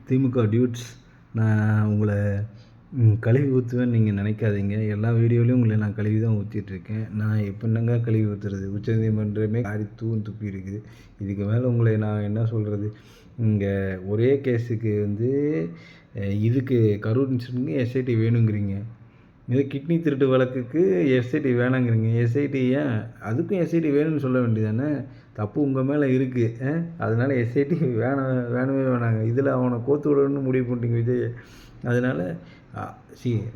திமுக dudes, நான் உங்களை கழுவி ஊற்றுவேன்னு நீங்கள் நினைக்காதீங்க. எல்லா வீடியோலையும் உங்களை நான் கழுவி தான் ஊற்றிட்டுருக்கேன். நான் எப்படின்னங்க கழுவி ஊற்றுறது? உச்சநீதிமன்றமே காரி துப்பி இருக்குது. இதுக்கு மேலே உங்களை நான் என்ன சொல்கிறது? இங்கே ஒரே கேஸுக்கு வந்து இதுக்கு கரூர் இன்சிடென்ட்க்கு எஸ்ஐடி வேணுங்கிறீங்க. இதே கிட்னி திருட்டு வழக்குக்கு எஸ்ஐடி வேணாங்கிறீங்க. எஸ்ஐடி ஏன்? அதுக்கும் எஸ்ஐடி வேணும்னு சொல்ல வேண்டியதானே? தப்பு உங்கள் மேலே இருக்குது. அதனால் எஸ்ஐடி வேணவே வேணாங்க. இதில் அவனை கோத்து விடணும்னு முடிவு பண்ணிட்டீங்க விஜய். அதனால்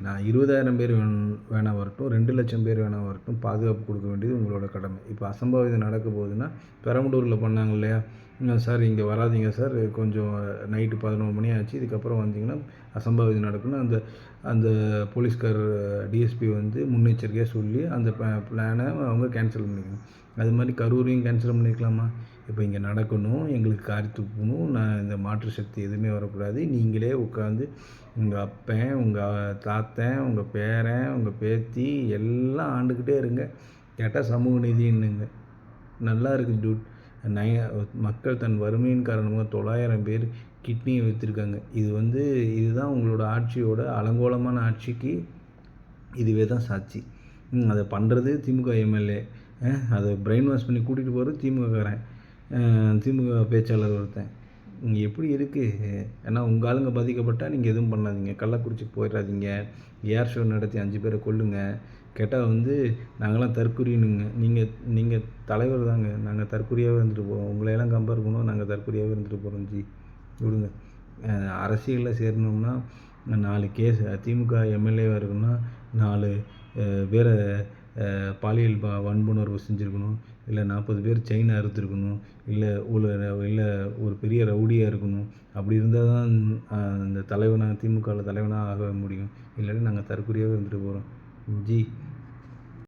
நான் 20,000 பேர் வேணா வரட்டும், 2,00,000 பேர் வேணா வரட்டும், பாதுகாப்பு கொடுக்க வேண்டியது உங்களோட கடமை. இப்போ அசம்பாவிதம் நடக்க போகுதுன்னா, பெரம்பலூரில் பண்ணாங்க இல்லையா? சார் இங்கே வராதிங்க சார், கொஞ்சம் நைட்டு 11 மணி ஆச்சு, இதுக்கப்புறம் வந்தீங்கன்னா அசம்பாவிதம் நடக்குன்னு அந்த அந்த போலீஸ்கார் டிஎஸ்பி வந்து முன்னெச்சரிக்கையாக சொல்லி அந்த பிளானை அவங்க கேன்சல் பண்ணிக்கணும். அது மாதிரி கரூரையும் கேன்சல் பண்ணிக்கலாமா? இப்போ இங்கே நடக்கணும், எங்களுக்கு காரி துப்பணும், நான் இந்த மாற்று சக்தி எதுவுமே வரக்கூடாது. நீங்களே உட்காந்து உங்கள் அப்பன், உங்கள் தாத்தன், உங்கள் பேரன், உங்கள் பேத்தி எல்லாம் ஆண்டுக்கிட்டே இருங்க. கேட்டால் சமூக நீதின்னுங்க. நல்லா இருக்குது டூட். மக்கள் தன் வறுமையின் காரணமாக 900 பேர் கிட்னியை விற்றுருக்காங்க. இதுதான் உங்களோட ஆட்சியோட அலங்கோலமான ஆட்சிக்கு இதுவே தான் சாட்சி. அதை பண்ணுறது திமுக எம்எல்ஏ, அதை பிரெயின் வாஷ் பண்ணி கூட்டிகிட்டு போகிறது திமுககாரன், திமுக பேச்சாளர் ஒருத்தன். இங்கே எப்படி இருக்குது? ஏன்னா உங்கள் ஆளுங்க பாதிக்கப்பட்டால் நீங்கள் எதுவும் பண்ணாதீங்க, கள்ளக்குறிச்சிக்கு போயிடாதீங்க, ஏர் ஷோ நடத்தி 5 பேரை கொல்லுங்க. கேட்டால் நாங்களாம் தற்குறின்னுங்க. நீங்கள் தலைவர் தாங்க, நாங்கள் தற்குறியாகவே இருந்துட்டு போகிறோம். உங்களையெல்லாம் கம்பேர் பண்ணுவோம், நாங்கள் தற்குறியாகவே இருந்துட்டு போகிறோம். விடுங்க. அரசியலில் சேரணும்னா 4 கேஸ், திமுக எம்எல்ஏவாக இருக்கணும்னா 4 பேரை பாலியல் வன்புணர்வு செஞ்சுருக்கணும், இல்லை 40 பேர் செயின் அறுத்துருக்கணும், இல்லை ஒரு பெரிய ரவுடியாக இருக்கணும். அப்படி இருந்தால் தான் இந்த தலைவனாக, திமுகவில் தலைவனாக ஆக முடியும். இல்லைன்னா நாங்கள் தற்குறியாகவே இருந்துட்டு போகிறோம்.